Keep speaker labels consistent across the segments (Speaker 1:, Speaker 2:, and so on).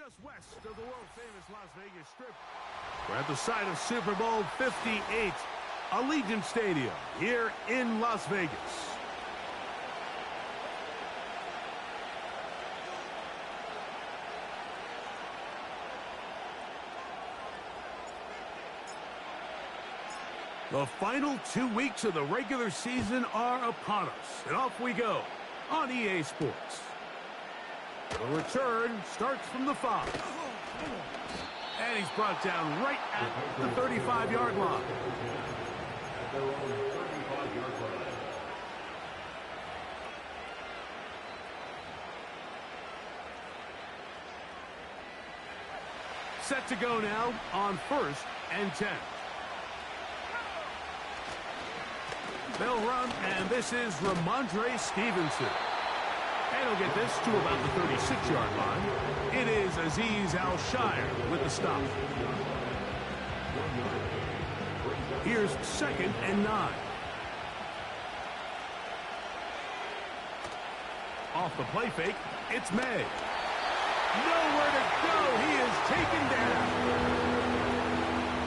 Speaker 1: just west of the world-famous Las Vegas Strip. We're at the site of Super Bowl 58, Allegiant Stadium, here in Las Vegas. The final 2 weeks of the regular season are upon us, and off we go on EA Sports. The return starts from the 5. And he's brought down right at the 35-yard line. Set to go now on 1st and 10. They'll run, and this is Ramondre Stevenson. And he'll get this to about the 36-yard line. It is Aziz Al-Shire with the stop. Here's 2nd and 9. Off the play fake, it's May. Nowhere to go. He is taken down.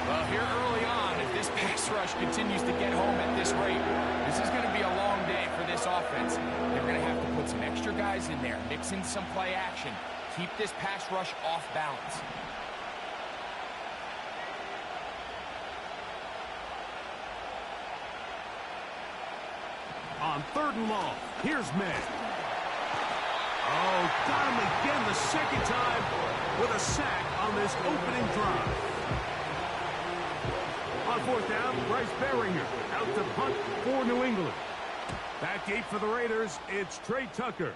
Speaker 2: Well, here early on, if this pass rush continues to get home at this rate, this is going to be a long day for this offense. They're going to have to put some extra guys in there, mix in some play action, keep this pass rush off balance.
Speaker 1: On 3rd and long, here's May. Oh, got him again the second time with a sack on this opening drive. On 4th down, Bryce Beringer out to punt for New England. Back deep for the Raiders, it's Trey Tucker.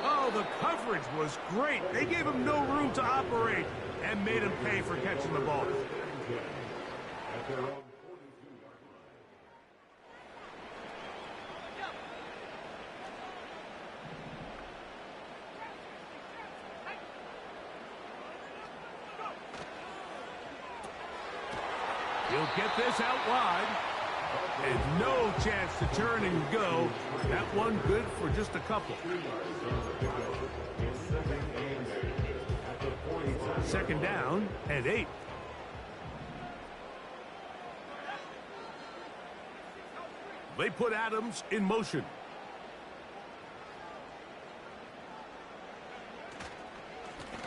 Speaker 1: Oh, the coverage was great. They gave him no room to operate and made him pay for catching the ball. He'll get this out wide. And no chance to turn and go. That one good for just a couple. 2nd down and 8. They put Adams in motion.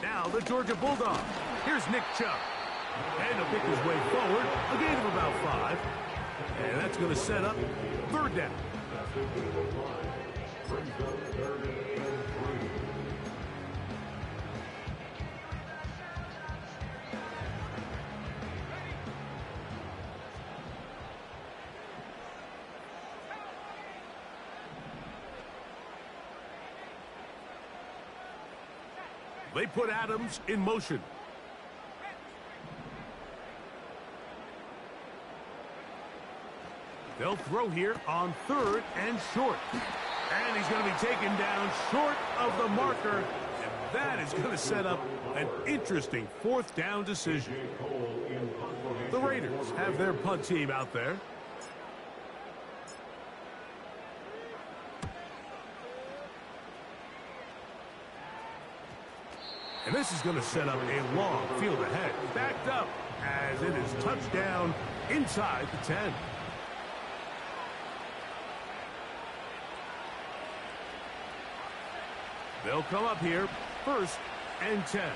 Speaker 1: Now the Georgia Bulldogs. Here's Nick Chubb. And he'll pick his way forward, a gain of about 5. And that's going to set up 3rd down. They put Adams in motion. They'll throw here on 3rd and short. And he's going to be taken down short of the marker. And that is going to set up an interesting 4th down decision. The Raiders have their punt team out there. And this is going to set up a long field ahead. Backed up as it is touchdown inside the 10. They'll come up here, 1st and 10.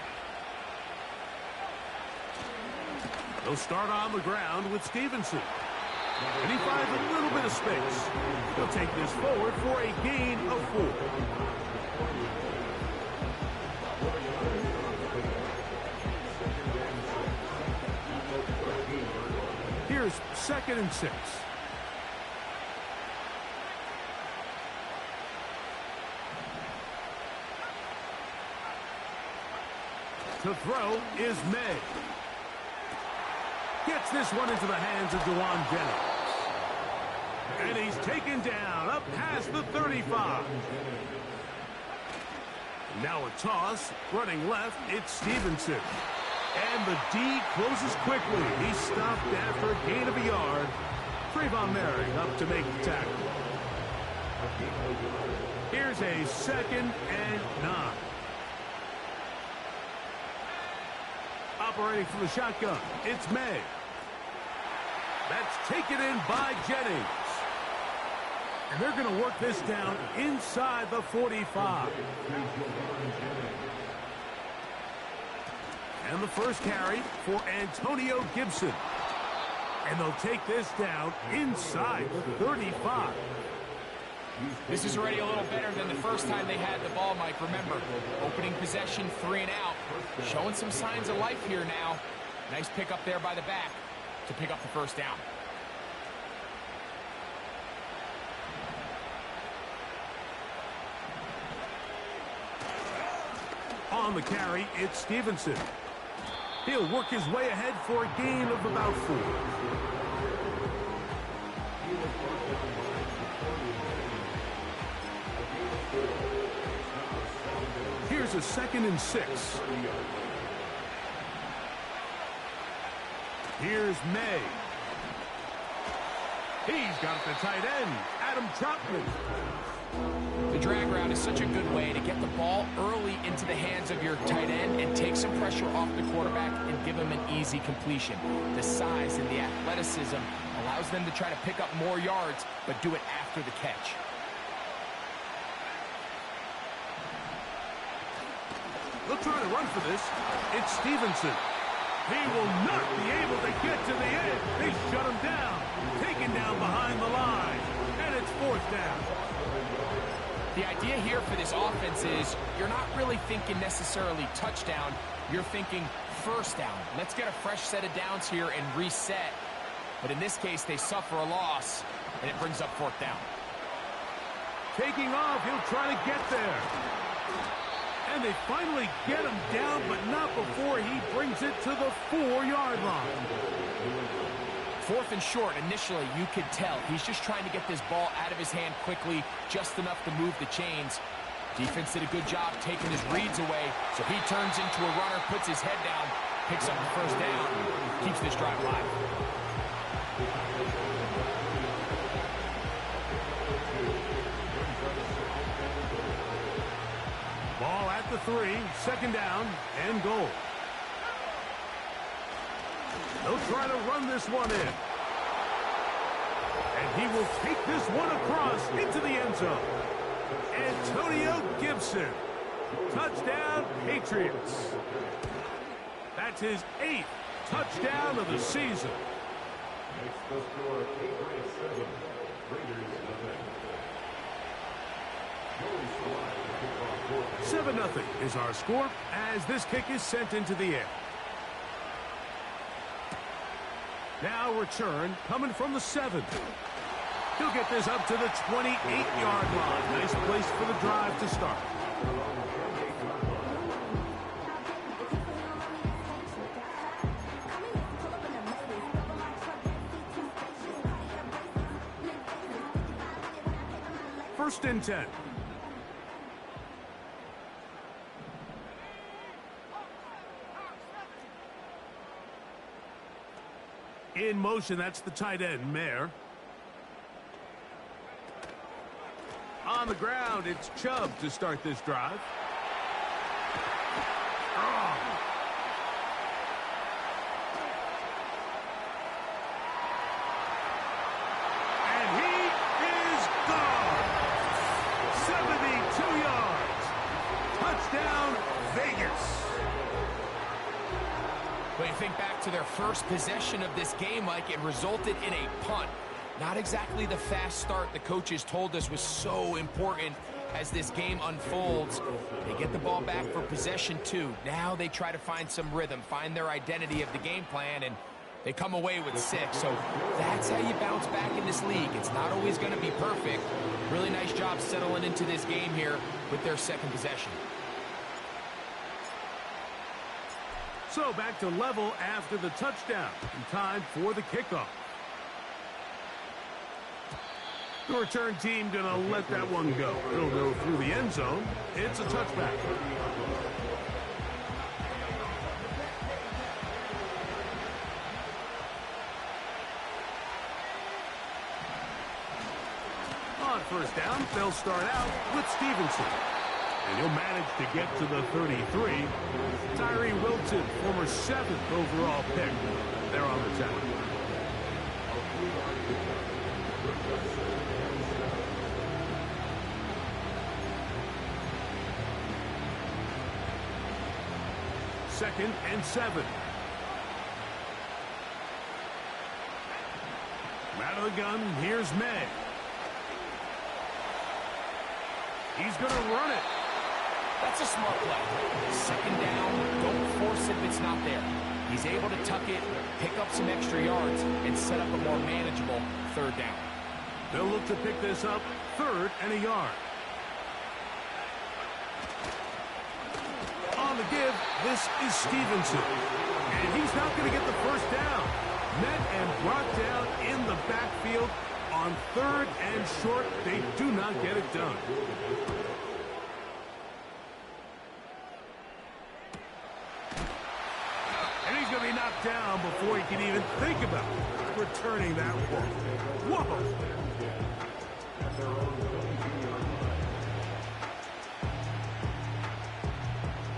Speaker 1: They'll start on the ground with Stevenson. And he finds a little bit of space. He'll take this forward for a gain of 4. Here's 2nd and 6. To throw is May. Gets this one into the hands of Dewan Jennings. And he's taken down up past the 35. Now a toss. Running left, it's Stevenson. And the D closes quickly. He's stopped after a gain of a yard. Trayvon Merrick up to make the tackle. Here's a 2nd and 9. Operating from the shotgun, it's May. That's taken in by Jennings. And they're going to work this down inside the 45. And the first carry for Antonio Gibson. And they'll take this down inside the 35.
Speaker 2: This is already a little better than the first time they had the ball, Mike. Remember, opening possession, 3 and out. Showing some signs of life here now. Nice pick up there by the back to pick up the first down.
Speaker 1: On the carry, it's Stevenson. He'll work his way ahead for a gain of about 4. Here's a 2nd and 6. Here's May. He's got it to tight end, Adam Troutman.
Speaker 2: The drag route is such a good way to get the ball early into the hands of your tight end and take some pressure off the quarterback and give him an easy completion. The size and the athleticism allows them to try to pick up more yards, but do it after the catch.
Speaker 1: They'll try to run for this. It's Stevenson. He will not be able to get to the end. They shut him down. Taken down behind the line. And it's 4th down.
Speaker 2: The idea here for this offense is you're not really thinking necessarily touchdown. You're thinking first down. Let's get a fresh set of downs here and reset. But in this case, they suffer a loss, and it brings up 4th down.
Speaker 1: Taking off, he'll try to get there. And they finally get him down, but not before he brings it to the 4-yard line.
Speaker 2: 4th and short, initially, you could tell. He's just trying to get this ball out of his hand quickly, just enough to move the chains. Defense did a good job taking his reads away, so he turns into a runner, puts his head down, picks up the first down, keeps this drive alive.
Speaker 1: Ball at the 3, 2nd down, and goal. They'll try to run this one in. And he will take this one across into the end zone. Antonio Gibson. Touchdown, Patriots. That's his 8th touchdown of the season. 7-0 is our score as this kick is sent into the air. Now return coming from the 7. He'll get this up to the 28-yard line. Nice place for the drive to start. First and 10. In motion, that's the tight end, Mayer. On the ground, it's Chubb to start this drive. Oh. And he is gone. 72 yards. Touchdown, Vegas.
Speaker 2: When you think back to their first possession of this game, Mike, it resulted in a punt. Not exactly the fast start the coaches told us was so important as this game unfolds. They get the ball back for possession 2. Now they try to find some rhythm, find their identity of the game plan, and they come away with 6. So that's how you bounce back in this league. It's not always going to be perfect. Really nice job settling into this game here with their second possession.
Speaker 1: So back to level after the touchdown. In time for the kickoff. The return team going to let that one go. It'll go through the end zone. It's a touchback. On first down, they'll start out with Stevenson. And he'll manage to get to the 33. Tyree Wilton, former 7th overall pick. They're on the tackle. Second and 7. Out of the gun, here's May. He's going to run it.
Speaker 2: That's a smart play. Second down, don't force it if it's not there. He's able to tuck it, pick up some extra yards, and set up a more manageable third down.
Speaker 1: They'll look to pick this up, 3rd and a yard. On the give, this is Stevenson. And he's not going to get the first down. Met and brought down in the backfield on 3rd and short. They do not get it done. And he's going to be knocked down before he can even think about returning that one. Whoa!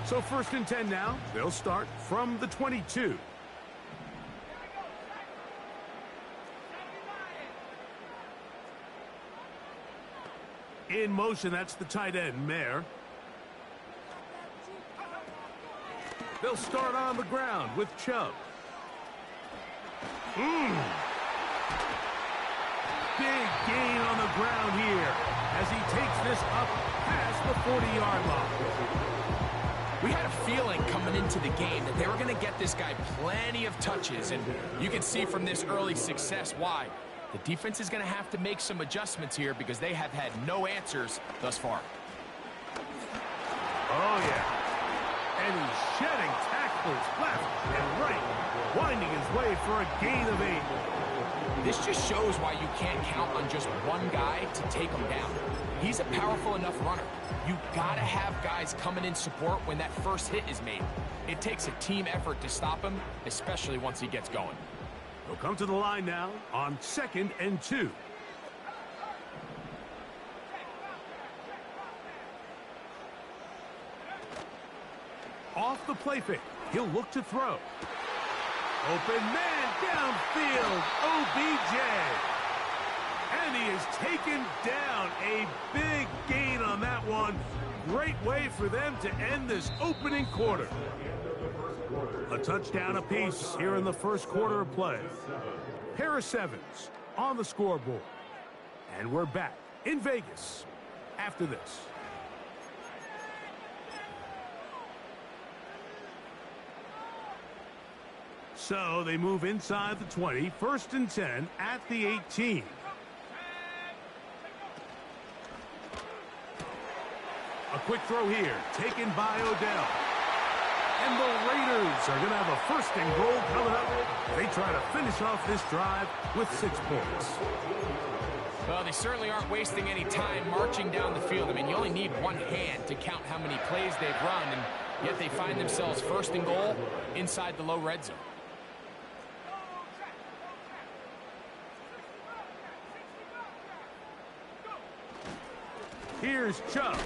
Speaker 1: So 1st and 10 now. They'll start from the 22. In motion, that's the tight end, Mayer. They'll start on the ground with Chubb. Big gain on the ground here as he takes this up past the 40-yard line.
Speaker 2: We had a feeling coming into the game that they were going to get this guy plenty of touches, and you can see from this early success why. The defense is going to have to make some adjustments here because they have had no answers thus far.
Speaker 1: Oh, yeah. And he's shedding tackles left and right, winding his way for a gain of 8.
Speaker 2: This just shows why you can't count on just one guy to take him down. He's a powerful enough runner. You got to have guys coming in support when that first hit is made. It takes a team effort to stop him, especially once he gets going.
Speaker 1: They'll come to the line now on 2nd and 2. Off the play fake, he'll look to throw. Open man downfield, OBJ. And he is taken down. A big gain on that one. Great way for them to end this opening quarter. A touchdown apiece here in the first quarter of play. Pair of 7s on the scoreboard. And we're back in Vegas after this. So they move inside the 20, 1st and 10 at the 18. A quick throw here, taken by Odell. And the Raiders are going to have a 1st and goal coming up. They try to finish off this drive with 6 points.
Speaker 2: Well, they certainly aren't wasting any time marching down the field. I mean, you only need one hand to count how many plays they've run, and yet they find themselves 1st and goal inside the low red zone.
Speaker 1: Here's Chubb.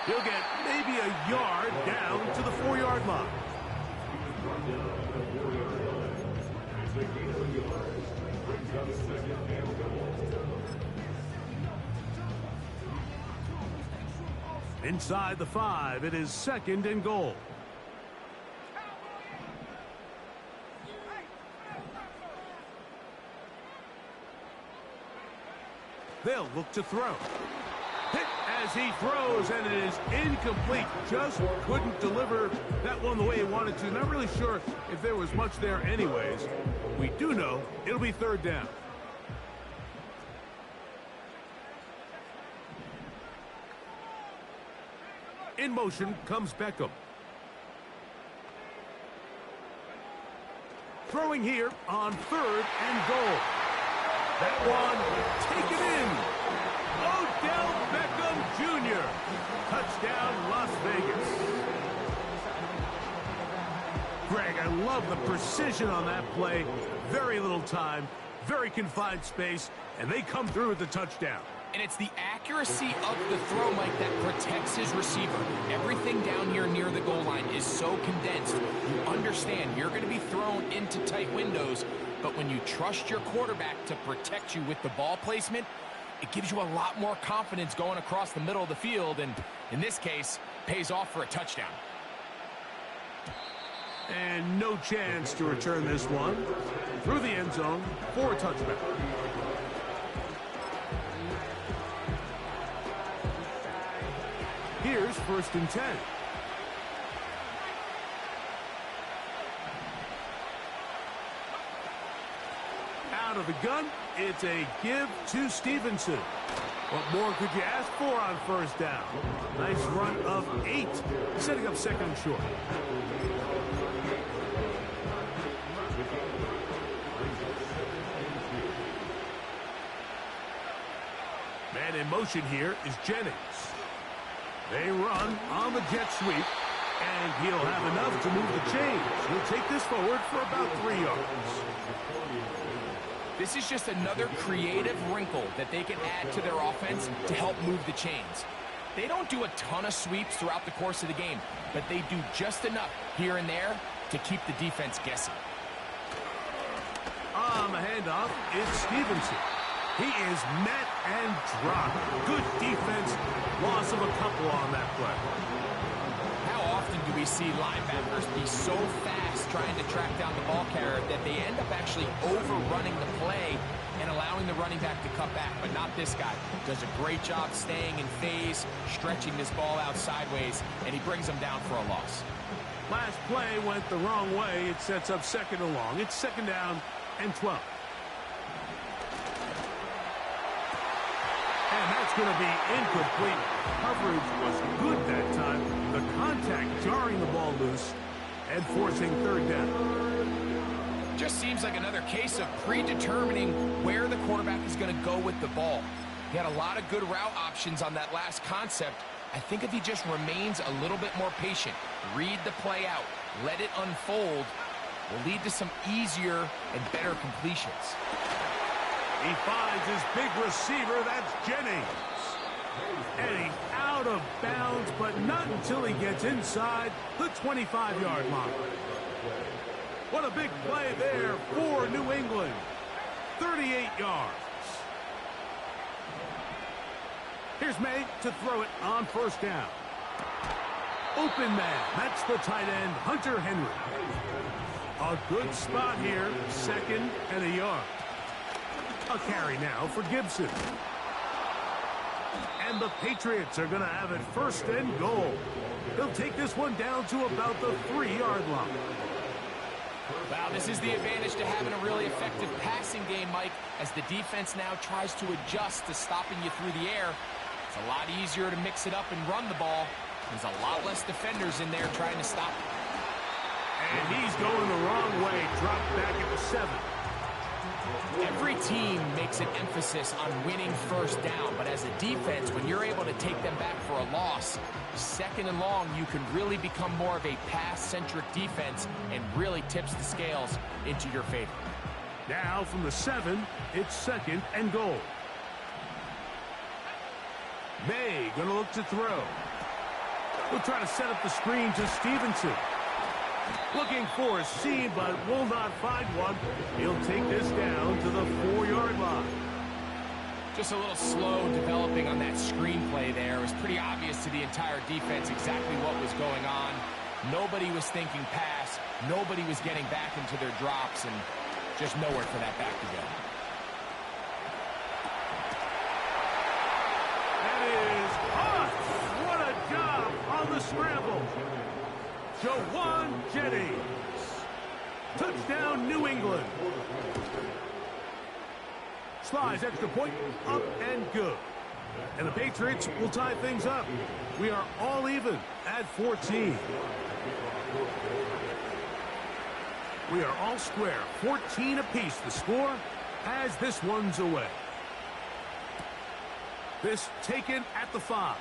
Speaker 1: He'll get maybe a yard down to the 4-yard line. Inside the 5, it is 2nd and goal. They'll look to throw. Hit as he throws, and it is incomplete. Just couldn't deliver that one the way he wanted to. Not really sure if there was much there anyways. We do know it'll be 3rd down. In motion comes Beckham. Throwing here on 3rd and goal. That one taken in. Odell Beckham Jr. Touchdown, Las Vegas. Greg, I love the precision on that play. Very little time, very confined space, and they come through with the touchdown.
Speaker 2: And it's the accuracy of the throw, Mike, that protects his receiver. Everything down here near the goal line is so condensed. You understand you're going to be thrown into tight windows, but when you trust your quarterback to protect you with the ball placement, it gives you a lot more confidence going across the middle of the field, and in this case, pays off for a touchdown.
Speaker 1: And no chance to return this one through the end zone for a touchback. Here's 1st and 10. Out of the gun, it's a give to Stevenson. What more could you ask for on 1st down? Nice run of 8, setting up 2nd and short. Man in motion here is Jennings. They run on the jet sweep, and he'll have enough to move the chains. He'll take this forward for about 3 yards.
Speaker 2: This is just another creative wrinkle that they can add to their offense to help move the chains. They don't do a ton of sweeps throughout the course of the game, but they do just enough here and there to keep the defense guessing.
Speaker 1: On the handoff, it's Stevenson. He is met and dropped. Good defense. Loss of a couple on that play.
Speaker 2: How often do we see linebackers be so fast trying to track down the ball carrier that they end up actually overrunning the play and allowing the running back to cut back? But not this guy. Does a great job staying in phase, stretching this ball out sideways, and he brings them down for a loss.
Speaker 1: Last play went the wrong way. It sets up 2nd and long. It's 2nd down and 12. And that's going to be incomplete. Coverage was good that time. The contact jarring the ball loose and forcing 3rd down.
Speaker 2: Just seems like another case of predetermining where the quarterback is going to go with the ball. He had a lot of good route options on that last concept. I think if he just remains a little bit more patient, read the play out, let it unfold, will lead to some easier and better completions.
Speaker 1: He finds his big receiver, that's Jennings. And he's out of bounds, but not until he gets inside the 25-yard line. What a big play there for New England. 38 yards. Here's May to throw it on 1st down. Open man, that's the tight end, Hunter Henry. A good spot here, 2nd and a yard. A carry now for Gibson. And the Patriots are going to have it 1st and goal. They'll take this one down to about the 3-yard line.
Speaker 2: Wow, this is the advantage to having a really effective passing game, Mike, as the defense now tries to adjust to stopping you through the air. It's a lot easier to mix it up and run the ball. There's a lot less defenders in there trying to stop it.
Speaker 1: And he's going the wrong way. Dropped back at the 7.
Speaker 2: Every team makes an emphasis on winning 1st down, but as a defense, when you're able to take them back for a loss, 2nd and long, you can really become more of a pass-centric defense and really tips the scales into your favor.
Speaker 1: Now from the 7, it's 2nd and goal. May going to look to throw. We'll try to set up the screen to Stevenson. Looking for a seam, but will not find one. He'll take this down to the 4-yard line.
Speaker 2: Just a little slow developing on that screenplay there. It was pretty obvious to the entire defense exactly what was going on. Nobody was thinking pass. Nobody was getting back into their drops, and just nowhere for that back to go.
Speaker 1: That is caught. What a job on the scramble. Jawan Jennings. Touchdown, New England. Slides extra point, up and good. And the Patriots will tie things up. We are all even at 14. We are all square, 14 apiece. The score as this one's away. This taken at the 5.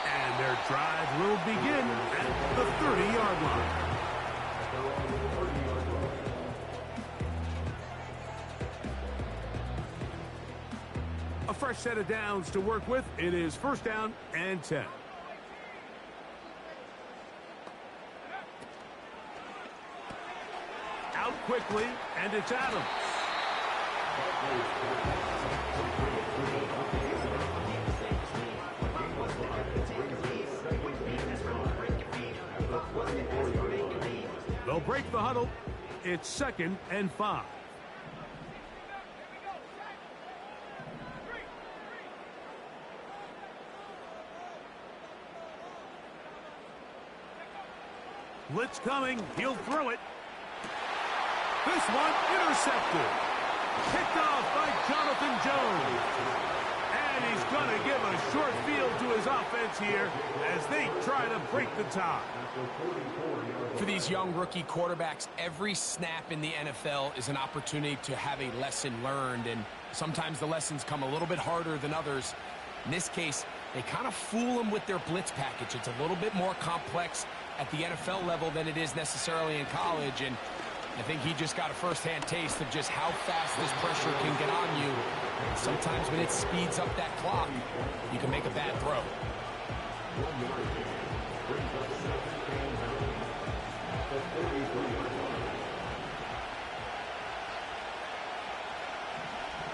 Speaker 1: And their drive will begin at the 30-yard line. fresh set of downs to work with. It is first down and 10. Out quickly, and it's Adams. They'll break the huddle. It's 2nd and 5. Blitz coming. He'll throw it. This one intercepted. Picked off by Jonathan Jones. And he's going to give a short field to his offense here as they try to break the tie.
Speaker 2: For these young rookie quarterbacks, every snap in the NFL is an opportunity to have a lesson learned, and sometimes the lessons come a little bit harder than others. In this case, they kind of fool them with their blitz package. It's a little bit more complex at the NFL level than it is necessarily in college, and I think he just got a first-hand taste of just how fast this pressure can get on you. Sometimes when it speeds up that clock, you can make a bad throw.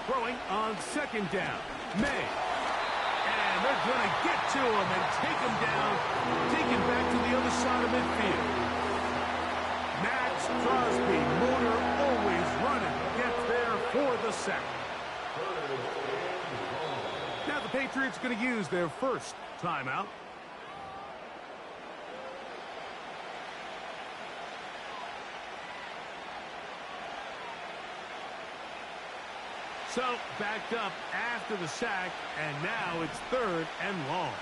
Speaker 1: Throwing on 2nd down. May. And they're going to get to him and take him down. Take him back to the other side of midfield. Max Crosby, motor always running, gets there for the sack. Now the Patriots going to use their first timeout. So, backed up after the sack, and now it's 3rd and long.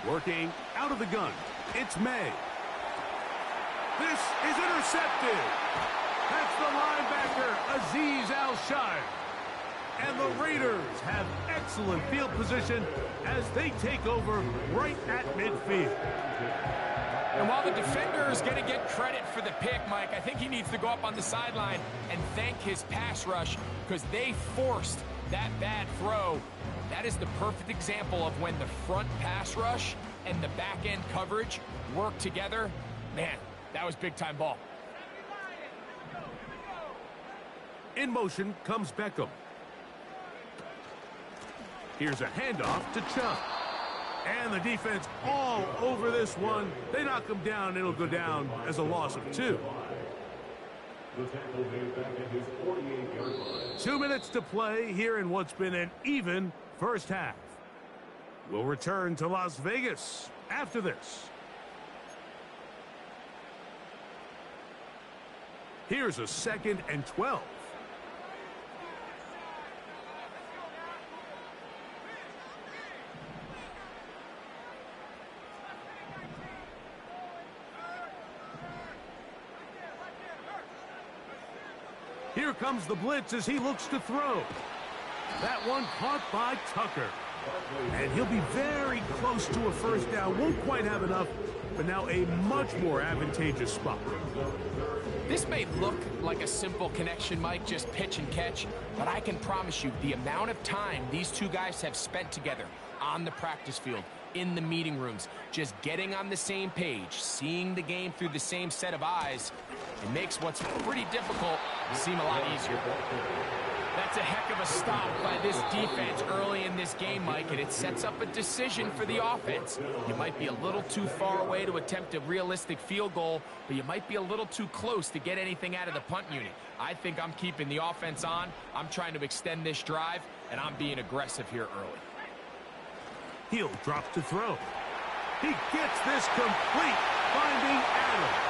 Speaker 1: Working out of the gun, it's May. This is intercepted. That's the linebacker, Azeez Al-Shire. And the Raiders have excellent field position as they take over right at midfield.
Speaker 2: And while the defender is going to get credit for the pick, Mike, I think he needs to go up on the sideline and thank his pass rush because they forced that bad throw. That is the perfect example of when the front pass rush and the back end coverage work together. Man, that was big-time ball.
Speaker 1: In motion comes Beckham. Here's a handoff to Chubb. And the defense all over this one. They knock him down, and it'll go down as a loss of 2. 2 minutes to play here in what's been an even first half. We'll return to Las Vegas after this. Here's a 2nd and 12. Here comes the blitz as he looks to throw. That one caught by Tucker. And he'll be very close to a first down. Won't quite have enough, but now a much more advantageous spot.
Speaker 2: This may look like a simple connection, Mike, just pitch and catch, but I can promise you the amount of time these two guys have spent together on the practice field, in the meeting rooms, just getting on the same page, seeing the game through the same set of eyes, it makes what's pretty difficult seem a lot easier. That's a heck of a stop by this defense early in this game, Mike, and it sets up a decision for the offense. You might be a little too far away to attempt a realistic field goal, but you might be a little too close to get anything out of the punt unit. I think I'm keeping the offense on. I'm trying to extend this drive, and I'm being aggressive here early.
Speaker 1: He'll drop to throw. He gets this complete, finding Adams.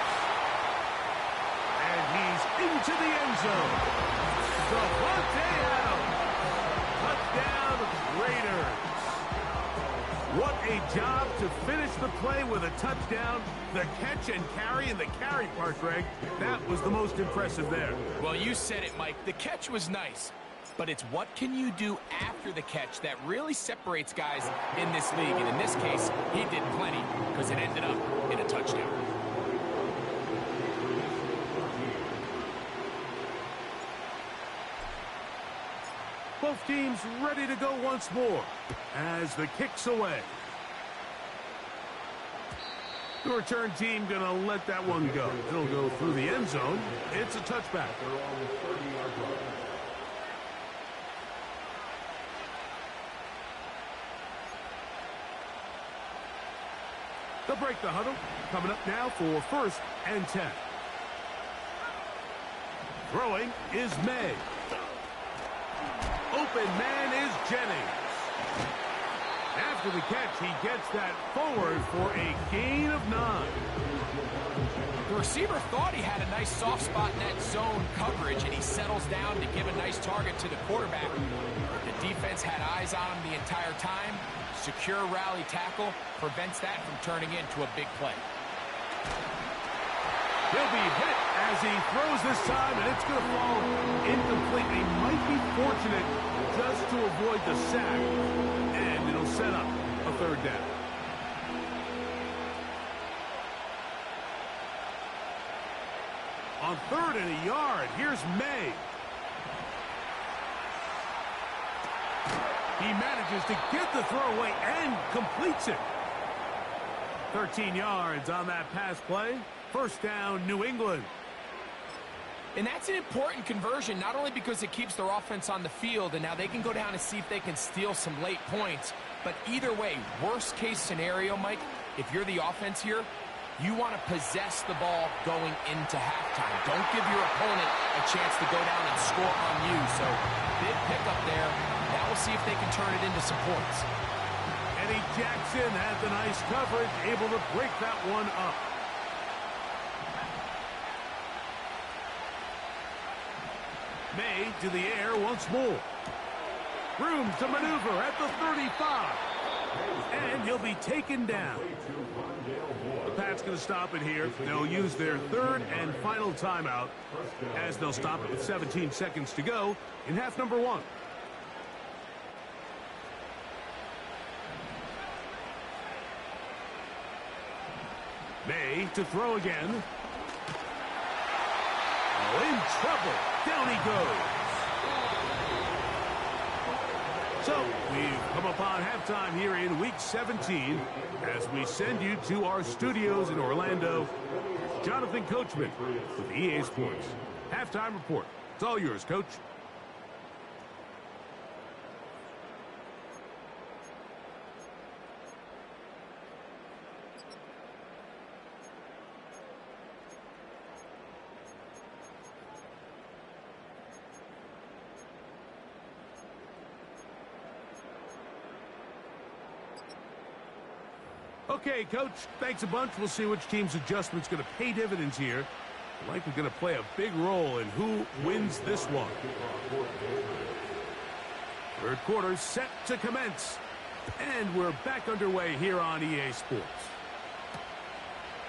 Speaker 1: And he's into the end zone. Davante Adams. Touchdown, Raiders. What a job to finish the play with a touchdown. The catch and carry in the carry part, Greg, that was the most impressive there.
Speaker 2: Well, you said it, Mike. The catch was nice. but it's what can you do after the catch that really separates guys in this league. And in this case, he did plenty because it ended up in a touchdown.
Speaker 1: Both teams ready to go once more as the kick's away. The return team going to let that one go. It'll go through the end zone. It's a touchback. They'll break the huddle. Coming up now for 1st and 10. Throwing is May. Open man is Jennings. After the catch, he gets that forward for a gain of 9.
Speaker 2: The receiver thought he had a nice soft spot in that zone coverage, and he settles down to give a nice target to the quarterback. The defense had eyes on him the entire time. Secure rally tackle prevents that from turning into a big play.
Speaker 1: He'll be hit as he throws this time, and it's going to fall incomplete. He might be fortunate just to avoid the sack, and it'll set up a 3rd down. On 3rd and a yard, here's May. He manages to get the throw away and completes it. 13 yards on that pass play. 1st down, New England.
Speaker 2: And that's an important conversion, not only because it keeps their offense on the field, and now they can go down and see if they can steal some late points. But either way, worst case scenario, Mike, if you're the offense here, you want to possess the ball going into halftime. Don't give your opponent a chance to go down and score on you. So big pickup there. Now we'll see if they can turn it into some points.
Speaker 1: Eddie Jackson had the nice coverage, able to break that one up. May to the air once more. Room to maneuver at the 35. And he'll be taken down. The Pats going to stop it here. They'll use their 3rd and final timeout as they'll stop it with 17 seconds to go in half number 1. May to throw again. In trouble. Down he goes. So we've come upon halftime here in Week 17 as we send you to our studios in Orlando. Jonathan Coachman with EA Sports. Halftime report. It's all yours, Coach. Okay, Coach, thanks a bunch. We'll see which team's adjustment's going to pay dividends here. Likely going to play a big role in who wins this one. 3rd quarter set to commence. And we're back underway here on EA Sports.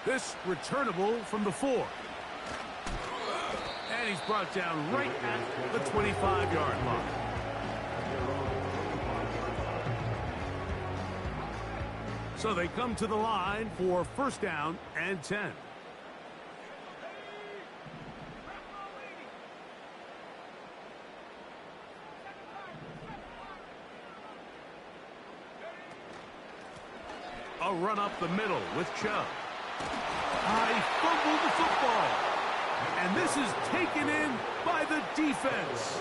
Speaker 1: This returnable from the 4. And he's brought down right at the 25-yard line. So they come to the line for 1st down and 10. A run up the middle with Chubb. He fumbled the football. And this is taken in by the defense.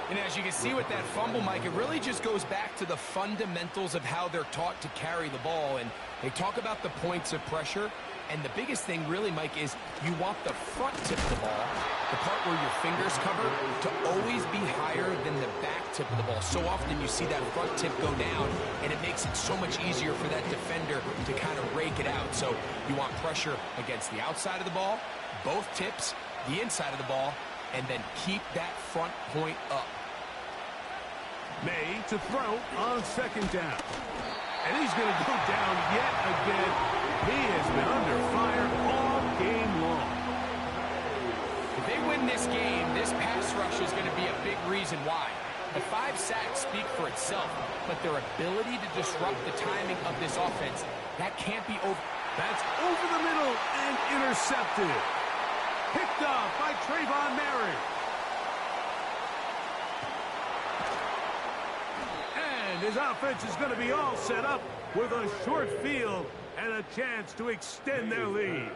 Speaker 2: And as you can see with that fumble, Mike, it really just goes back to the fundamentals of how they're taught to carry the ball. And they talk about the points of pressure. And the biggest thing really, Mike, is you want the front tip of the ball, the part where your fingers cover, to always be higher than the back tip of the ball. So often you see that front tip go down, and it makes it so much easier for that defender to kind of rake it out. So you want pressure against the outside of the ball, both tips, the inside of the ball, and then keep that front point up.
Speaker 1: May to throw on 2nd down. And he's going to go down yet again. He has been under fire all game long.
Speaker 2: If they win this game, this pass rush is going to be a big reason why. The 5 sacks speak for itself, but their ability to disrupt the timing of this offense, that can't be over.
Speaker 1: That's over the middle and intercepted. Picked off by Trayvon Mary. And his offense is going to be all set up with a short field and a chance to extend their lead.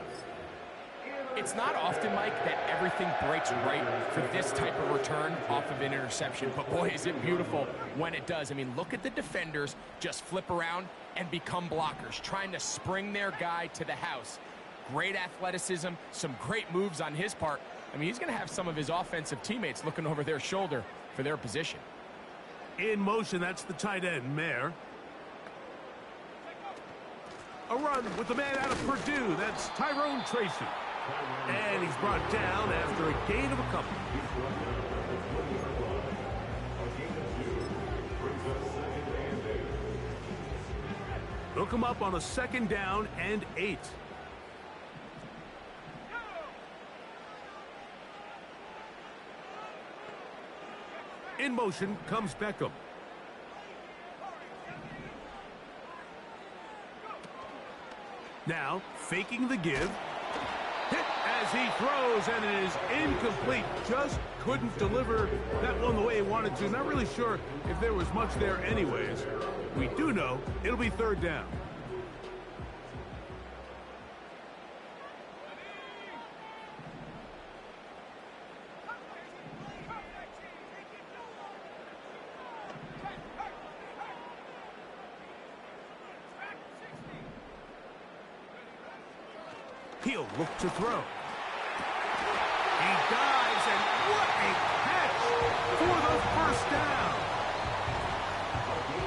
Speaker 2: It's not often, Mike, that everything breaks right for this type of return off of an interception, but boy, is it beautiful when it does. I mean, look at the defenders just flip around and become blockers, trying to spring their guy to the house. Great athleticism, some great moves on his part. I mean, he's going to have some of his offensive teammates looking over their shoulder for their position.
Speaker 1: In motion, that's the tight end, Mayer. A run with the man out of Purdue, that's Tyrone Tracy. And he's brought down after a gain of a couple. Hook him up on a 2nd down and 8. In motion comes Beckham. Now, faking the give. Hit as he throws, and it is incomplete. Just couldn't deliver that one the way he wanted to. Not really sure if there was much there anyways. We do know it'll be 3rd down. He'll look to throw. He dives, and what a catch for the 1st down.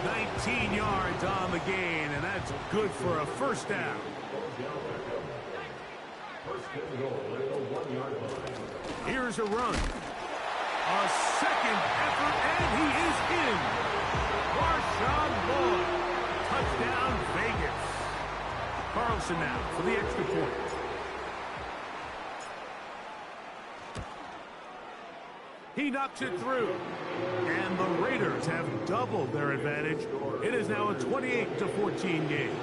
Speaker 1: 19 yards on the gain, and that's good for a 1st down. Here's a run. A 2nd effort, and he is in. Marshawn Lloyd. Touchdown, Vegas. Carlson now for the extra point. He knocks it through. And the Raiders have doubled their advantage. It is now a 28-14 game.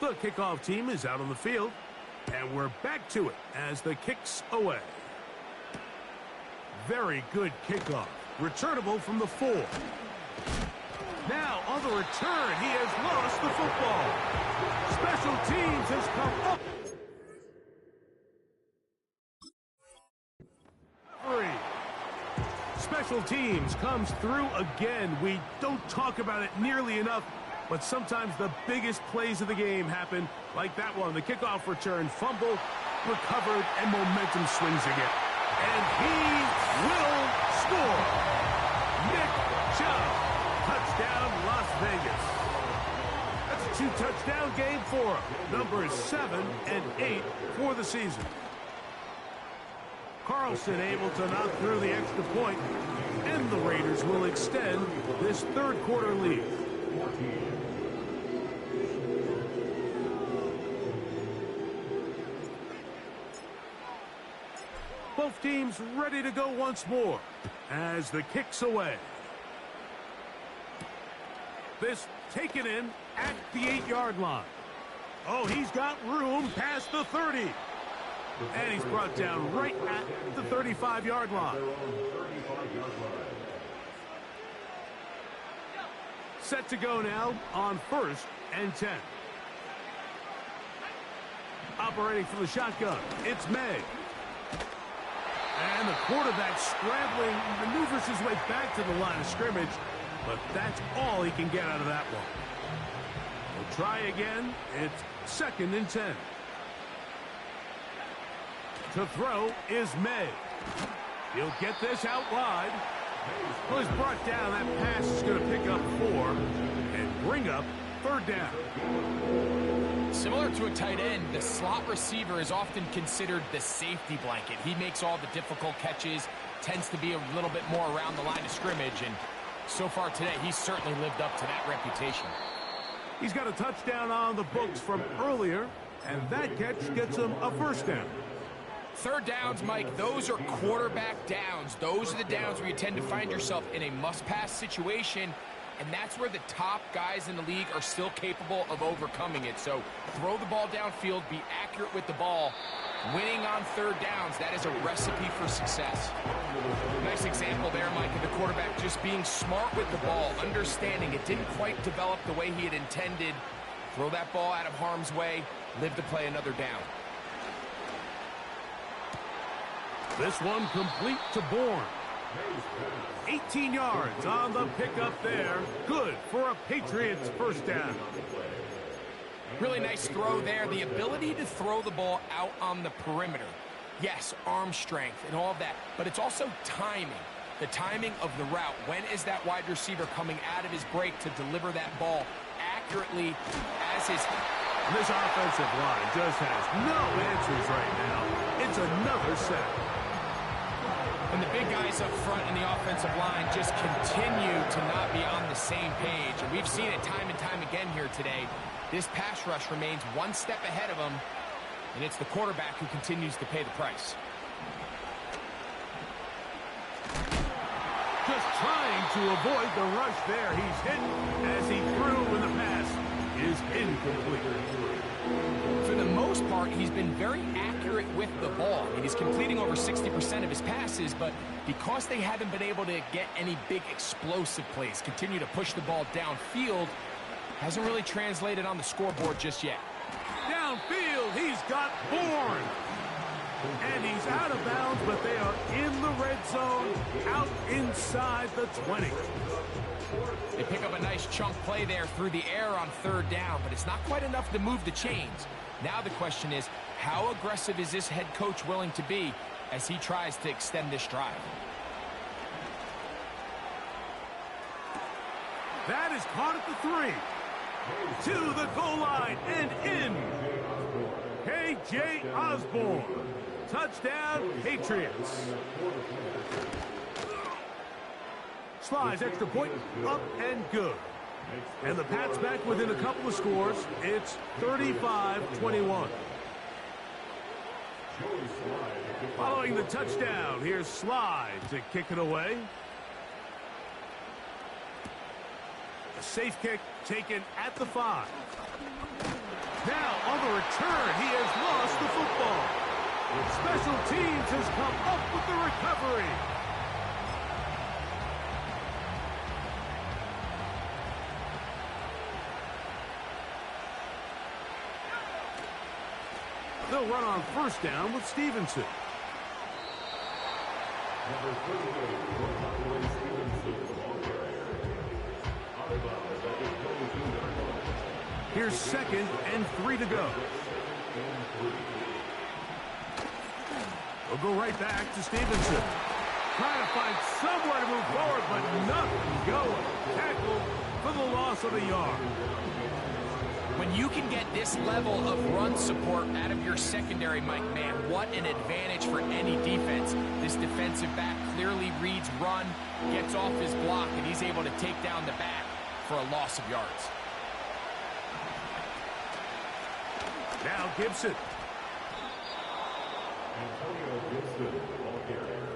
Speaker 1: The kickoff team is out on the field. And we're back to it as the kick's away. Very good kickoff. Returnable from the 4. Now, on the return, he has lost the football. Special teams has come up. 3. Special teams comes through again. We don't talk about it nearly enough, but sometimes the biggest plays of the game happen, like that one. The kickoff return, fumble, recovered, and momentum swings again. And he will score. Nick Chubb. Touchdown, Las Vegas. That's a 2-touchdown game for him. Numbers 7 and 8 for the season. Carlson able to knock through the extra point, and the Raiders will extend this 3rd quarter lead. Both teams ready to go once more as the kick's away. This taken in at the 8-yard line. Oh, he's got room past the 30. And he's brought down right at the 35-yard line. Set to go now on 1st and 10. Operating from the shotgun, it's May. And the quarterback scrambling, maneuvers his way back to the line of scrimmage, but that's all he can get out of that one. We'll try again. It's 2nd and 10. To throw is May. He'll get this out wide. Well, he's brought down. That pass is going to pick up 4 and bring up 3rd down.
Speaker 2: Similar to a tight end, the slot receiver is often considered the safety blanket. He makes all the difficult catches, tends to be a little bit more around the line of scrimmage, and so far today, he's certainly lived up to that reputation.
Speaker 1: He's got a touchdown on the books from earlier, and that catch gets him a first down.
Speaker 2: Third downs, Mike, those are quarterback downs. Those are the downs where you tend to find yourself in a must-pass situation, and that's where the top guys in the league are still capable of overcoming it. So throw the ball downfield, be accurate with the ball. Winning on third downs, that is a recipe for success. Nice example there, Mike, of the quarterback just being smart with the ball, understanding it didn't quite develop the way he had intended. Throw that ball out of harm's way, live to play another down.
Speaker 1: This one complete to Bourne. 18 yards on the pickup there. Good for a Patriots first down.
Speaker 2: Really nice throw there. The ability to throw the ball out on the perimeter. Yes, arm strength and all of that, but it's also timing. The timing of the route. When is that wide receiver coming out of his break to deliver that ball accurately as his...
Speaker 1: This offensive line just has no answers right now. It's another sack.
Speaker 2: And the big guys up front in the offensive line just continue to not be on the same page. And we've seen it time and time again here today. This pass rush remains one step ahead of him, and it's the quarterback who continues to pay the price.
Speaker 1: Just trying to avoid the rush there. He's hidden as he threw when the pass is incomplete.
Speaker 2: For the most part, he's been very accurate with the ball. I mean, he's completing over 60% of his passes, but because they haven't been able to get any big explosive plays, continue to push the ball downfield, hasn't really translated on the scoreboard just yet.
Speaker 1: Downfield, he's got Bourne. And he's out of bounds, but they are in the red zone, out inside the 20.
Speaker 2: They pick up a nice chunk play there through the air on third down, but it's not quite enough to move the chains. Now the question is, how aggressive is this head coach willing to be as he tries to extend this drive?
Speaker 1: That is caught at the 3. To the goal line and in. K.J. Osborne. Touchdown, Patriots. Slides, extra point, up and good. And the Pats back within a couple of scores. It's 35-21. Following the touchdown, here's Slide to kick it away. A safe kick taken at the 5. Now on the return, he has lost the football. Special teams has come up with the recovery. They'll run on first down with Stevenson. Here's 2nd and 3 to go. We'll go right back to Stevenson. Trying to find somewhere to move forward, but nothing going. Tackled for the loss of a yard.
Speaker 2: When you can get this level of run support out of your secondary, Mike, man, what an advantage for any defense. This defensive back clearly reads run, gets off his block, and he's able to take down the back for a loss of yards.
Speaker 1: Now Gibson.
Speaker 3: Antonio Gibson, ball carrier.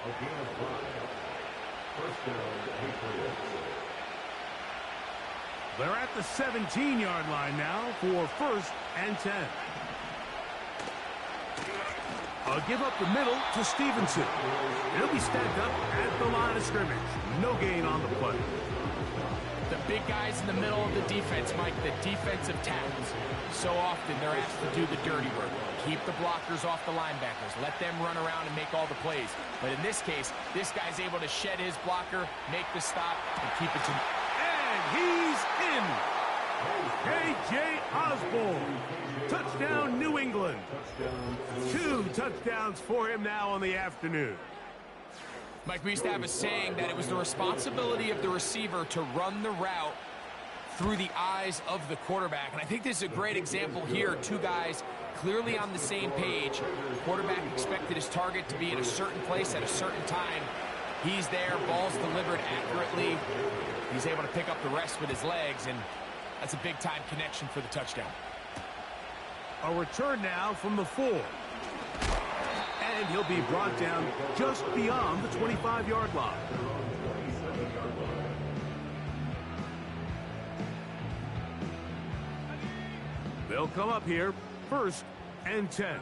Speaker 3: Again, 5. First down, Patriots.
Speaker 1: They're at the 17-yard line now for 1st and 10. A give up the middle to Stevenson. He'll be stacked up at the line of scrimmage. No gain on the play.
Speaker 2: The big guys in the middle of the defense, Mike, the defensive tackles. So often they're asked to do the dirty work. Keep the blockers off the linebackers. Let them run around and make all the plays. But in this case, this guy's able to shed his blocker, make the stop, and keep it to...
Speaker 1: And he's in. K.J. Osborne. Touchdown, New England. 2 touchdowns for him now on the afternoon.
Speaker 2: Mike, we used to have a saying that it was the responsibility of the receiver to run the route through the eyes of the quarterback. And I think this is a great example here. 2 guys clearly on the same page. Quarterback expected his target to be in a certain place at a certain time. He's there, ball's delivered accurately. He's able to pick up the rest with his legs, and that's a big-time connection for the touchdown.
Speaker 1: A return now from the 4. And he'll be brought down just beyond the 25-yard line. They'll come up here, 1st and 10.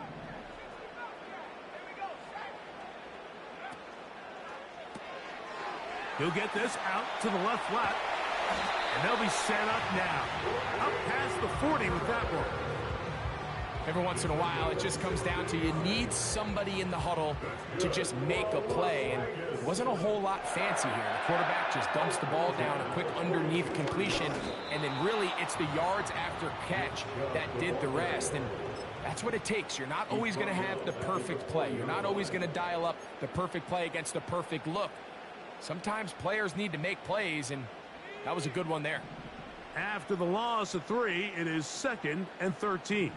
Speaker 1: He'll get this out to the left flat. And they'll be set up now. Up past the 40 with that one.
Speaker 2: Every once in a while, it just comes down to you need somebody in the huddle to just make a play. And it wasn't a whole lot fancy here. The quarterback just dumps the ball down, a quick underneath completion, and then really it's the yards after catch that did the rest. And that's what it takes. You're not always going to have the perfect play. You're not always going to dial up the perfect play against the perfect look. Sometimes players need to make plays, and that was a good one there.
Speaker 1: After the loss of 3, it is 2nd and 13.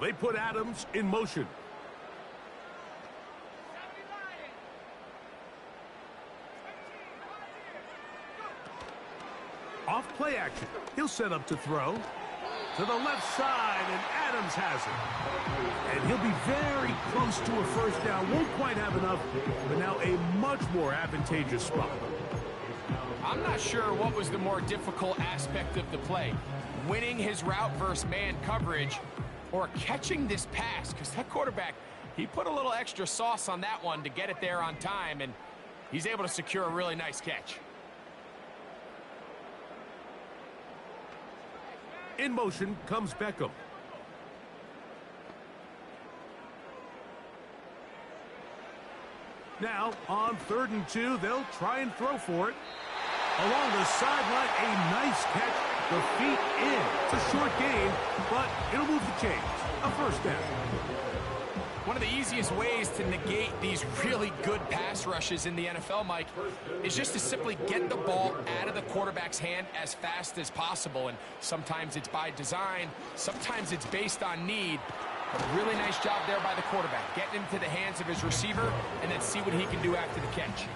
Speaker 1: They put Adams in motion. Off play action. He'll set up to throw. To the left side, and Adams has it. And he'll be very close to a first down. Won't quite have enough, but now a much more advantageous spot.
Speaker 2: I'm not sure what was the more difficult aspect of the play. Winning his route versus man coverage or catching this pass, because that quarterback, he put a little extra sauce on that one to get it there on time, and he's able to secure a really nice catch.
Speaker 1: In motion comes Beckham. Now, on 3rd and 2, they'll try and throw for it. Along the sideline, a nice catch. The feet in. It's a short gain, but it'll move the chains. A first down.
Speaker 2: One of the easiest ways to negate these really good pass rushes in the NFL, Mike, is just to simply get the ball out of the quarterback's hand as fast as possible. And sometimes it's by design, sometimes it's based on need. But a really nice job there by the quarterback, getting into the hands of his receiver and then see what he can do after the catch.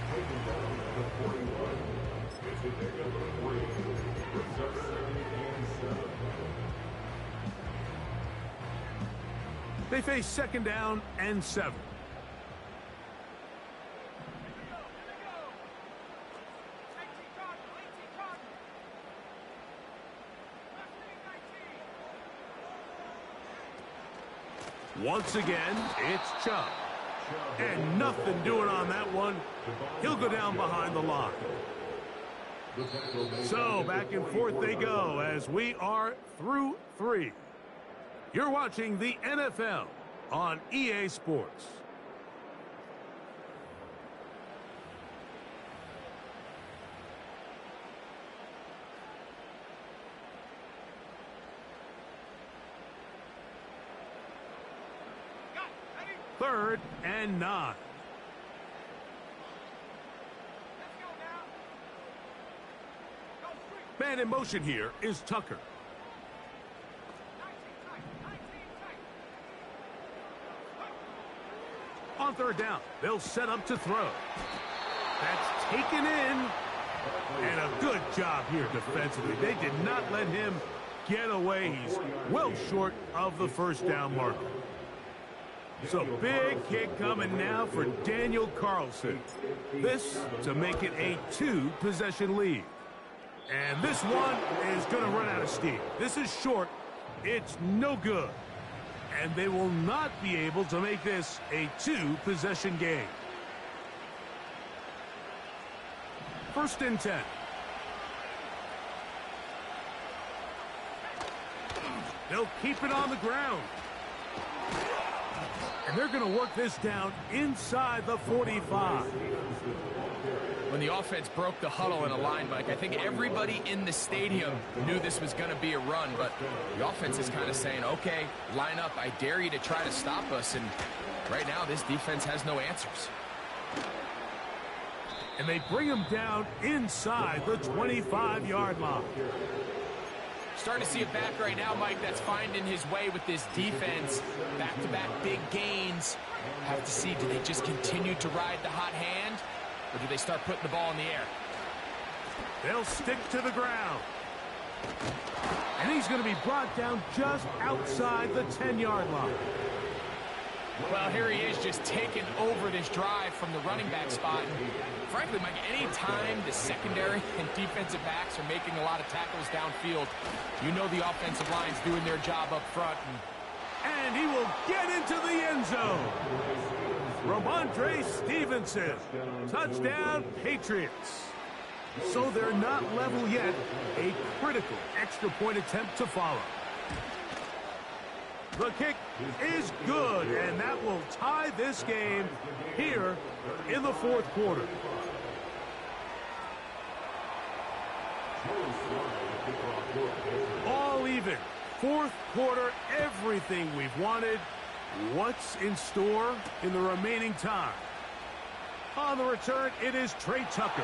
Speaker 1: They face 2nd down and 7. Once again, it's Chubb. And nothing doing on that one. He'll go down behind the line. So back and forth they go as we are through 3. You're watching the NFL on EA Sports. Third and 9. Man in motion here is Tucker. On 3rd down, they'll set up to throw. That's taken in. And a good job here defensively. They did not let him get away. He's well short of the first down marker. So big kick coming now for Daniel Carlson. This to make it a 2-possession lead. And this one is going to run out of steam. This is short. It's no good. And they will not be able to make this a 2-possession game. 1st and 10. They'll keep it on the ground. And they're going to work this down inside the 45.
Speaker 2: When the offense broke the huddle in a line, Mike, I think everybody in the stadium knew this was going to be a run, but the offense is kind of saying, okay, line up, I dare you to try to stop us, and right now this defense has no answers.
Speaker 1: And they bring him down inside the 25-yard line.
Speaker 2: starting to see a back right now, Mike, that's finding his way with this defense. Back-to-back big gains. Have to see, do they just continue to ride the hot hand, or do they start putting the ball in the air?
Speaker 1: They'll stick to the ground. And he's going to be brought down just outside the 10-yard line.
Speaker 2: Well, here he is just taking over this drive from the running back spot. And frankly, Mike, any time the secondary and defensive backs are making a lot of tackles downfield, you know the offensive line's doing their job up front.
Speaker 1: And he will get into the end zone. Ramondre Stevenson. Touchdown, Patriots. So they're not level yet. A critical extra point attempt to follow. The kick is good, and that will tie this game here in the fourth quarter. All even. Fourth quarter, everything we've wanted. What's in store in the remaining time? On the return, it is Trey Tucker.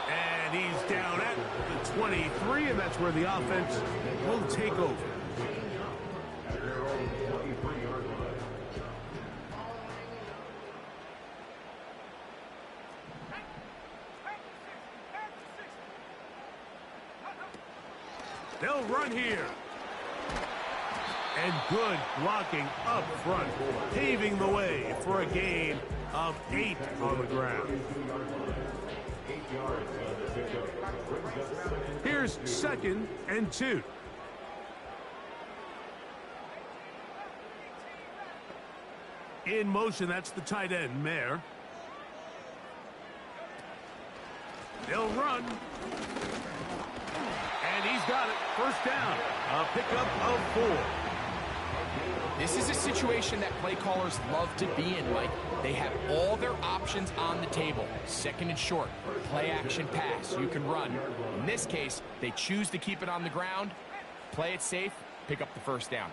Speaker 1: And he's down at the 23, and that's where the offense will take over. They'll run here. And good blocking up front, paving the way for a gain of 8 on the ground. Here's 2nd and 2. In motion, that's the tight end, Mayer. They'll run. And he's got it. First down. A pickup of 4.
Speaker 2: This is a situation that play callers love to be in, Mike. They have all their options on the table. 2nd and short, play action pass, you can run. In this case, they choose to keep it on the ground, play it safe, pick up the first down.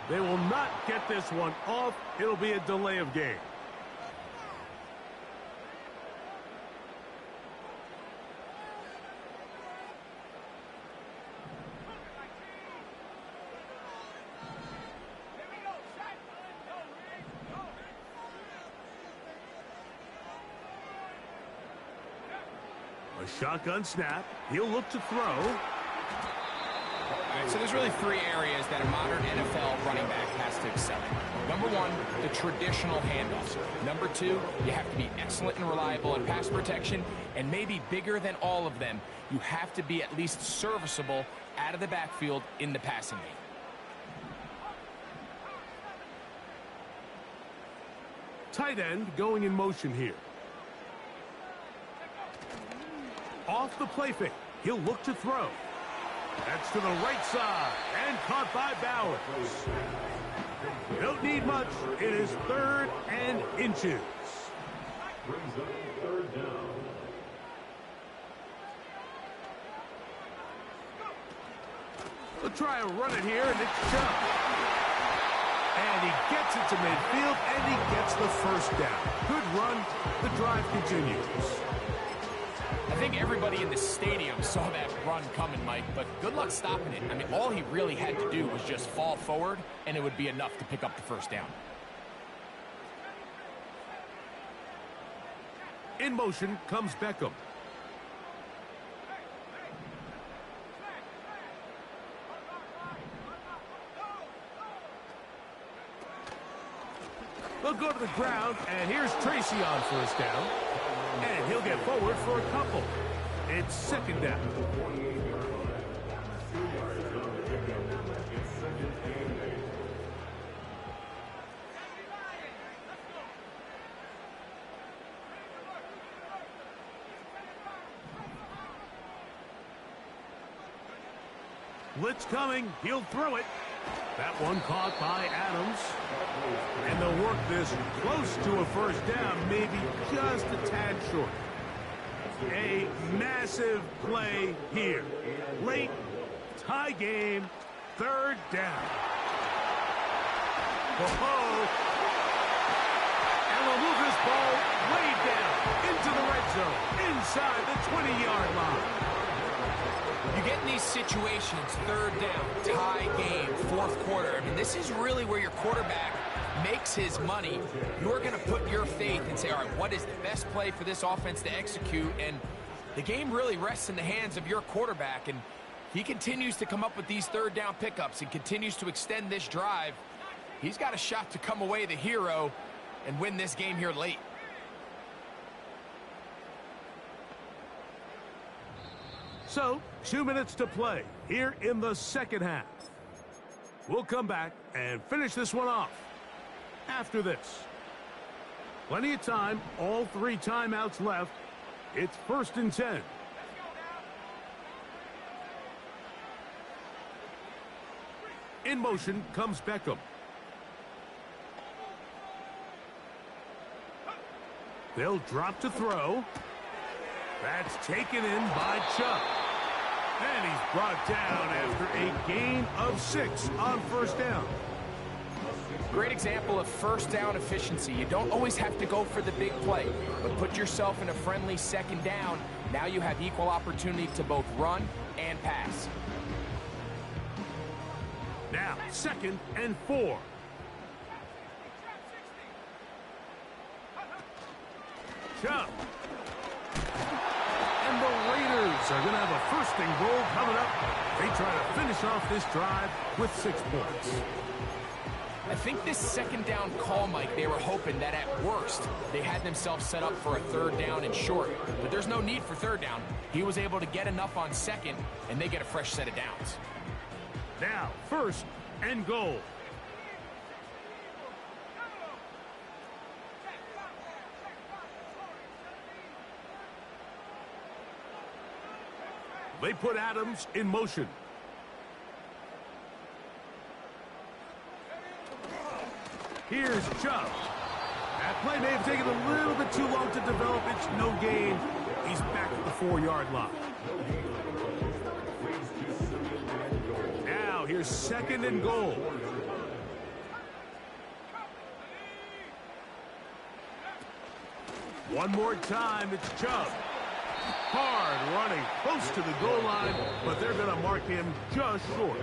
Speaker 1: They will not get this one off. It'll be a delay of game. A shotgun snap. He'll look to throw.
Speaker 2: So there's really 3 areas that a modern NFL running back has to excel in. Number 1, the traditional handoffs. Number 2, you have to be excellent and reliable in pass protection. And maybe bigger than all of them, you have to be at least serviceable out of the backfield in the passing game.
Speaker 1: Tight end going in motion here. Off the play fake. He'll look to throw. That's to the right side, and caught by Bowers. Don't need much. It is 3rd and inches.
Speaker 3: Brings up 3rd down.
Speaker 1: They'll try and run it here, and it's Chubb. And he gets it to midfield, and he gets the first down. Good run. The drive continues.
Speaker 2: I think everybody in the stadium saw that run coming, Mike, but good luck stopping it. I mean, all he really had to do was just fall forward, and it would be enough to pick up the first down.
Speaker 1: In motion comes Beckham. They'll go to the ground, and here's Tracy on first down. And he'll get forward for a couple. It's 2nd down. Blitz coming. He'll throw it. That one caught by Adams. And they'll work this close to a first down, maybe just a tad short. A massive play here. Late, tie game, third down. Oh, and they'll move this ball way down into the red zone, inside the 20-yard line.
Speaker 2: You get in these situations, third down, tie game, fourth quarter. I mean, this is really where your quarterback makes his money. You're going to put your faith and say, all right, what is the best play for this offense to execute? And the game really rests in the hands of your quarterback. And he continues to come up with these third down pickups and continues to extend this drive. He's got a shot to come away the hero and win this game here late.
Speaker 1: So, 2 minutes to play here in the second half. We'll come back and finish this one off after this. Plenty of time, all 3 timeouts left. It's 1st and 10. In motion comes Beckham. They'll drop to throw. That's taken in by Chubb. And he's brought down after a gain of 6 on first down.
Speaker 2: Great example of first down efficiency. You don't always have to go for the big play, but put yourself in a friendly second down. Now you have equal opportunity to both run and pass.
Speaker 1: Now, 2nd and 4. Chubb. And the Raiders are going to have a 1st and goal coming up. They try to finish off this drive with 6 points.
Speaker 2: I think this second down call, Mike, they were hoping that at worst they had themselves set up for a third down and short. But there's no need for third down. He was able to get enough on second, and they get a fresh set of downs.
Speaker 1: Now, 1st and goal. They put Adams in motion. Here's Chubb. That play may have taken a little bit too long to develop. It's no gain. He's back at the 4-yard line. Now, here's 2nd and goal. One more time, it's Chubb. Hard running, close to the goal line, but they're going to mark him just short.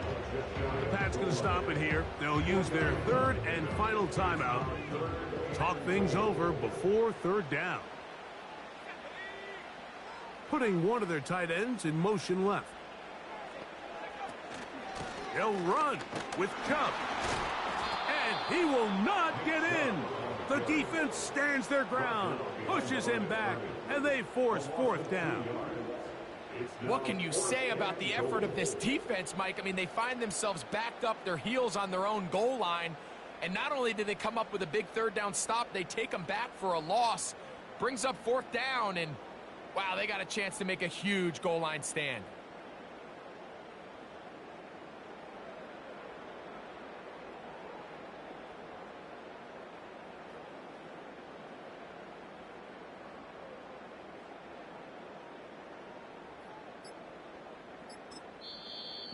Speaker 1: The Pats going to stop it here. They'll use their 3rd and final timeout. Talk things over before 3rd down. Putting one of their tight ends in motion left. They'll run with Chubb. And he will not get in. The defense stands their ground, pushes him back, and they force 4th down.
Speaker 2: What can you say about the effort of this defense, Mike? I mean, they find themselves backed up their heels on their own goal line, and not only do they come up with a big 3rd down stop, they take them back for a loss. Brings up 4th down, and wow, they got a chance to make a huge goal line stand.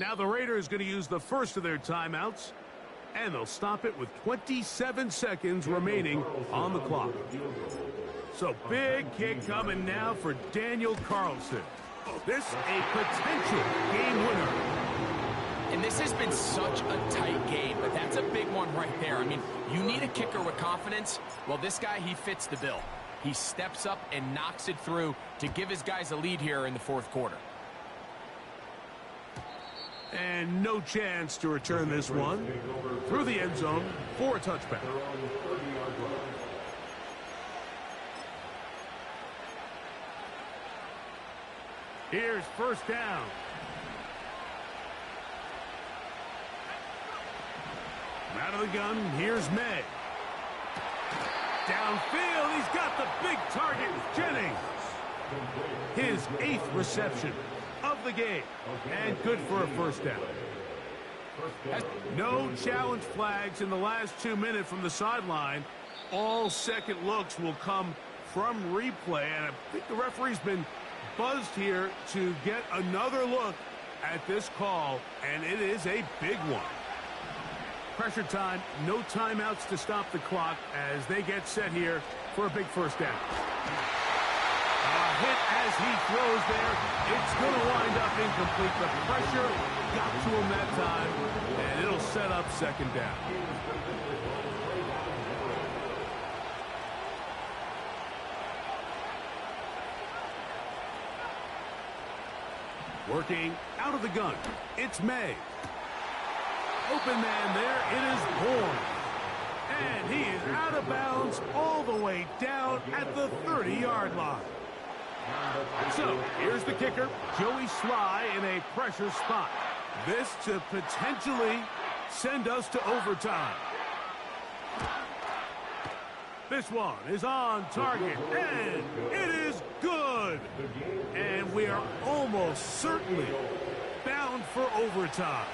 Speaker 1: Now the Raiders going to use the first of their timeouts, and they'll stop it with 27 seconds remaining on the clock. So big kick coming now for Daniel Carlson. This a potential game winner.
Speaker 2: And this has been such a tight game, but that's a big one right there. I mean, you need a kicker with confidence. Well, this guy, he fits the bill. He steps up and knocks it through to give his guys a lead here in the 4th quarter.
Speaker 1: And no chance to return this one through the end zone for a touchback. Here's 1st down. Out of the gun, here's May. Downfield, he's got the big target, Jennings. His 8th reception of the game, and good for a 1st down. No challenge flags in the last 2 minutes from the sideline. All second looks will come from replay, and I think the referee's been buzzed here to get another look at this call, and it is a big one. Pressure time, no timeouts to stop the clock as they get set here for a big first down. A hit as he throws there. It's going to wind up incomplete. The pressure got to him that time, and it'll set up second down. Working out of the gun, it's May. Open man there, it is Bourne. And he is out of bounds all the way down at the 30-yard line. So, here's the kicker, Joey Sly in a pressure spot. This to potentially send us to overtime. This one is on target, and it is good. And we are almost certainly bound for overtime.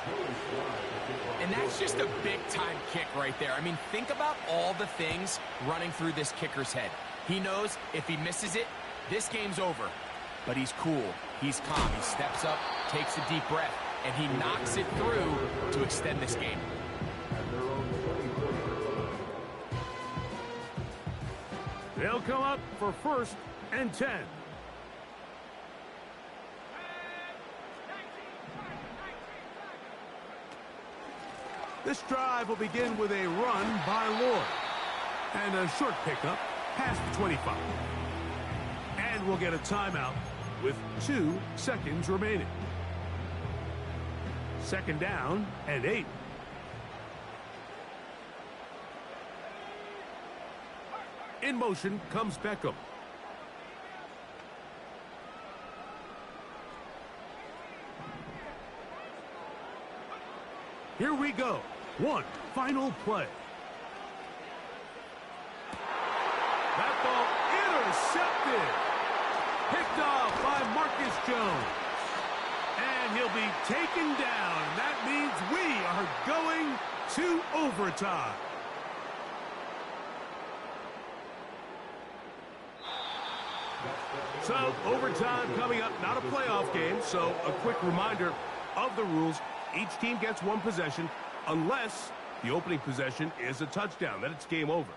Speaker 2: And that's just a big-time kick right there. I mean, think about all the things running through this kicker's head. He knows if he misses it, this game's over. But he's cool. He's calm. He steps up, takes a deep breath, and he knocks it through to extend this game.
Speaker 1: They'll come up for 1st and 10. This drive will begin with a run by Lloyd. And a short pickup past the 25. And we'll get a timeout with 2 seconds remaining. Second down and 8. In motion comes Beckham. Here we go. One final play. That ball intercepted. Picked off by Marcus Jones. And he'll be taken down. That means we are going to overtime. So, overtime coming up, not a playoff game, so a quick reminder of the rules. Each team gets 1 possession unless the opening possession is a touchdown. Then it's game over.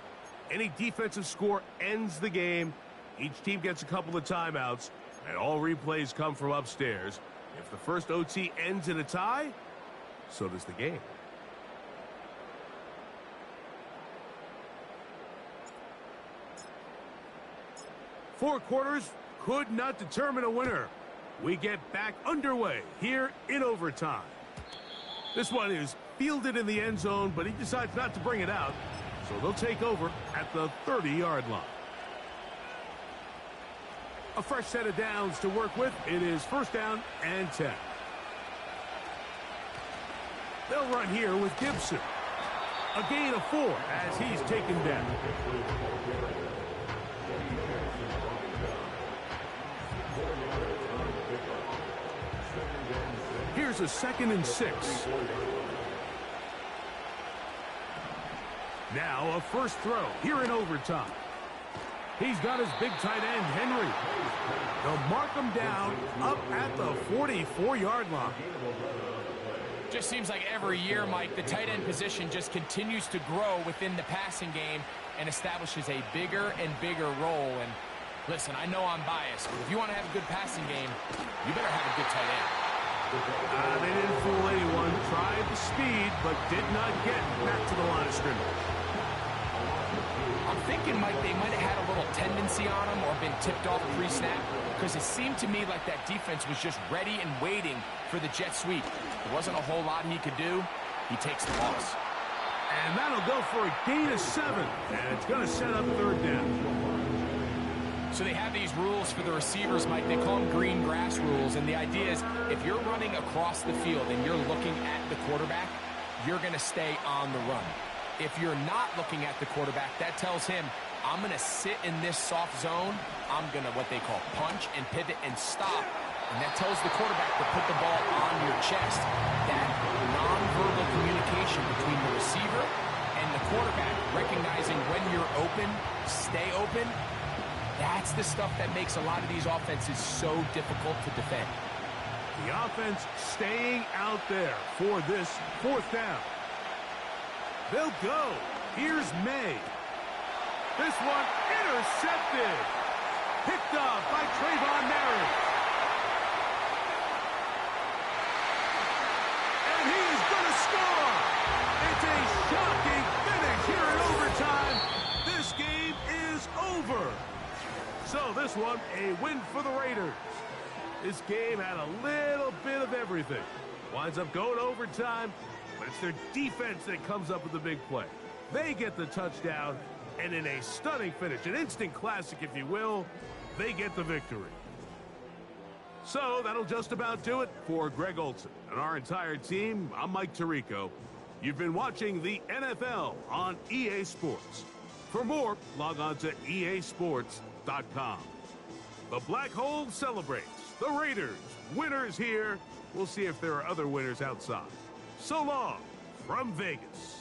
Speaker 1: Any defensive score ends the game. Each team gets a couple of timeouts, and all replays come from upstairs. If the first OT ends in a tie, so does the game. Four quarters could not determine a winner. We get back underway here in overtime. This one is fielded in the end zone, but he decides not to bring it out. So they'll take over at the 30-yard line. A fresh set of downs to work with. It is 1st down and 10. They'll run here with Gibson. A gain of 4 as he's taken down. Here's a 2nd and 6. Now a first throw here in overtime. He's got his big tight end, Henry. They'll mark him down up at the 44-yard line.
Speaker 2: Just seems like every year, Mike, the tight end position just continues to grow within the passing game and establishes a bigger and bigger role. And listen, I know I'm biased, but if you want to have a good passing game, you better have a good tight end.
Speaker 1: They didn't fool anyone. Tried the speed, but did not get back to the line of scrimmage.
Speaker 2: I'm thinking, Mike, they might have had a little tendency on him or been tipped off pre-snap, because it seemed to me like that defense was just ready and waiting for the jet sweep. There wasn't a whole lot he could do. He takes the loss.
Speaker 1: And that'll go for a gain of 7. And it's going to set up 3rd down.
Speaker 2: So they have these rules for the receivers, Mike. They call them green grass rules. And the idea is if you're running across the field and you're looking at the quarterback, you're going to stay on the run. If you're not looking at the quarterback, that tells him, I'm going to sit in this soft zone. I'm going to what they call punch and pivot and stop. And that tells the quarterback to put the ball on your chest. That nonverbal communication between the receiver and the quarterback, recognizing when you're open, stay open. That's the stuff that makes a lot of these offenses so difficult to defend.
Speaker 1: The offense staying out there for this fourth down. They'll go. Here's May. This one intercepted. Picked up by Trayvon Marriott. And he is going to score. It's a shocking finish here in overtime. This game is over. So this one, a win for the Raiders. This game had a little bit of everything. Winds up going overtime, but it's their defense that comes up with the big play. They get the touchdown, and in a stunning finish, an instant classic, if you will, they get the victory. So that'll just about do it for Greg Olson and our entire team. I'm Mike Tirico. You've been watching the NFL on EA Sports. For more, log on to easports.com. The Black Hole celebrates. The Raiders, winners here. We'll see if there are other winners outside. So long from Vegas.